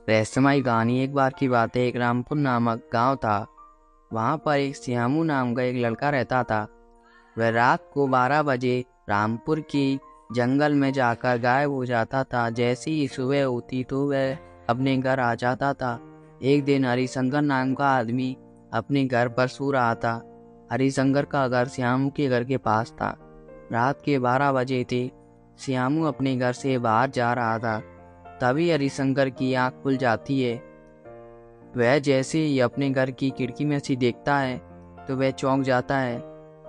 रहस्यमयी कहानी। एक बार की बात है, एक रामपुर नामक गांव था। वहां पर एक श्यामू नाम का एक लड़का रहता था। वह रात को 12 बजे रामपुर की जंगल में जाकर गायब हो जाता था। जैसे ही सुबह होती तो वह अपने घर आ जाता था। एक दिन हरिशंकर नाम का आदमी अपने घर पर सो रहा था। हरिशंकर का घर श्यामू के घर के पास था। रात के 12 बजे थे। श्यामू अपने घर से बाहर जा रहा था। तभी हरिशंकर की आंख खुल जाती है। वह जैसे ही अपने घर की खिड़की में से देखता है तो वह चौंक जाता है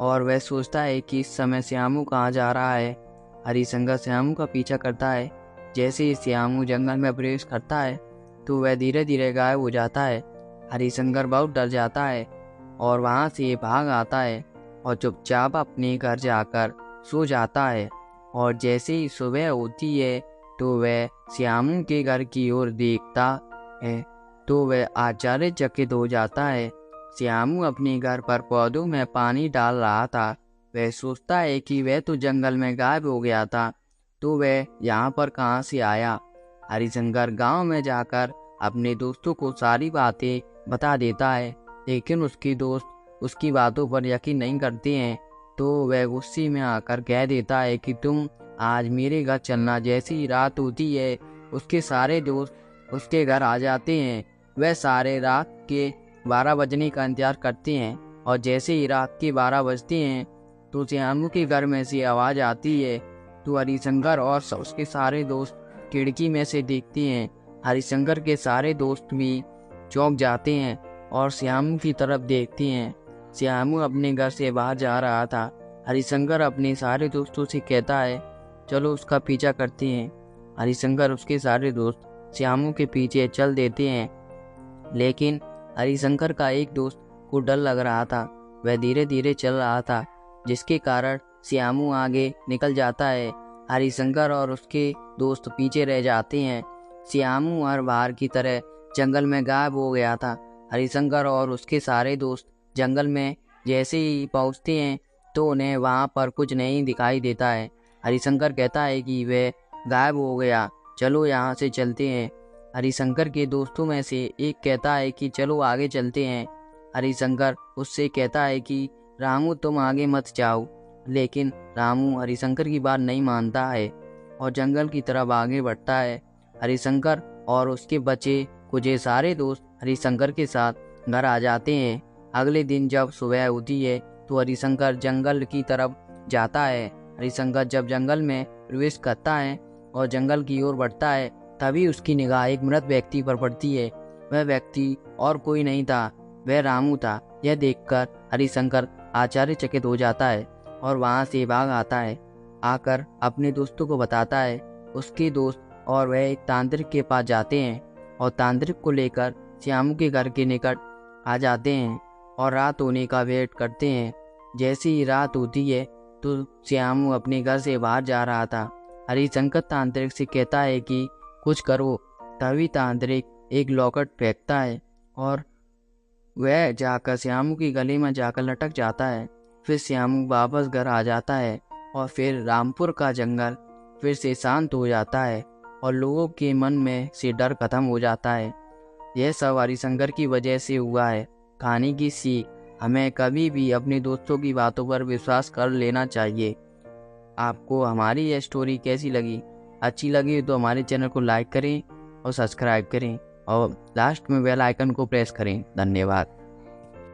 और वह सोचता है कि इस समय श्यामू कहाँ जा रहा है। हरिशंकर श्यामू का पीछा करता है। जैसे ही श्यामू जंगल में प्रवेश करता है तो वह धीरे धीरे गायब हो जाता है। हरिशंकर बहुत डर जाता है और वहाँ से भाग आता है और चुपचाप अपने घर जाकर सो जाता है। और जैसे ही सुबह होती है तो वह श्यामू के घर की ओर देखता है तो वह आश्चर्यचकित हो जाता है। श्यामू अपने घर पर पौधों में पानी डाल रहा था। वह सोचता है कि वह तो जंगल में गायब हो गया था, तो वह यहाँ पर कहाँ से आया। हरिशंकर गांव में जाकर अपने दोस्तों को सारी बातें बता देता है, लेकिन उसके दोस्त उसकी बातों पर यकीन नहीं करते हैं। तो वह गुस्से में आकर कह देता है कि तुम आज मेरे घर चलना। जैसी ही रात होती है उसके सारे दोस्त उसके घर आ जाते हैं। वह सारे रात के 12 बजने का इंतजार करते हैं और जैसे ही रात के 12 बजते हैं तो श्यामू के घर में से आवाज़ आती है। तो हरिशंकर और उसके सारे दोस्त खिड़की में से देखते हैं। हरिशंकर के सारे दोस्त भी चौंक जाते हैं और श्यामू की तरफ देखते हैं। श्यामू अपने घर से बाहर जा रहा था। हरिशंकर अपने सारे दोस्तों से कहता है, चलो उसका पीछा करते हैं। हरिशंकर उसके सारे दोस्त श्यामू के पीछे चल देते हैं, लेकिन हरिशंकर का एक दोस्त को डर लग रहा था। वह धीरे धीरे चल रहा था, जिसके कारण श्यामू आगे निकल जाता है। हरिशंकर और उसके दोस्त पीछे रह जाते हैं। श्यामू हर बार की तरह जंगल में गायब हो गया था। हरिशंकर और उसके सारे दोस्त जंगल में जैसे ही पहुंचते हैं तो उन्हें वहां पर कुछ नहीं दिखाई देता है। हरिशंकर कहता है कि वह गायब हो गया, चलो यहाँ से चलते हैं। हरिशंकर के दोस्तों में से एक कहता है कि चलो आगे चलते हैं। हरिशंकर उससे कहता है कि रामू तुम आगे मत जाओ, लेकिन रामू हरिशंकर की बात नहीं मानता है और जंगल की तरफ आगे बढ़ता है। हरिशंकर और उसके बचे कुछ सारे दोस्त हरिशंकर के साथ घर आ जाते हैं। अगले दिन जब सुबह होती है तो हरिशंकर जंगल की तरफ जाता है। हरिशंकर जब जंगल में प्रवेश करता है और जंगल की ओर बढ़ता है, तभी उसकी निगाह एक मृत व्यक्ति पर पड़ती है। वह व्यक्ति और कोई नहीं था, वह रामू था। यह देखकर हरिशंकर आश्चर्यचकित हो जाता है और वहां से भाग आता है। आकर अपने दोस्तों को बताता है। उसके दोस्त और वह एक तांत्रिक के पास जाते हैं और तांत्रिक को लेकर श्यामू के घर के निकट आ जाते हैं और रात होने का वेट करते हैं। जैसे ही रात होती है तो श्यामू अपने घर से बाहर जा रहा था। हरिशंकर तांत्रिक से कहता है कि कुछ करो। तभी तांत्रिक एक लॉकेट फेंकता है और वह जाकर श्यामू की गले में जाकर लटक जाता है। फिर श्यामू वापस घर आ जाता है और फिर रामपुर का जंगल फिर से शांत हो जाता है और लोगों के मन में से डर खत्म हो जाता है। यह सब हरिशंकर की वजह से हुआ है। कहानी की सीख, हमें कभी भी अपने दोस्तों की बातों पर विश्वास कर लेना चाहिए। आपको हमारी यह स्टोरी कैसी लगी? अच्छी लगी तो हमारे चैनल को लाइक करें और सब्सक्राइब करें और लास्ट में बेल आइकन को प्रेस करें। धन्यवाद।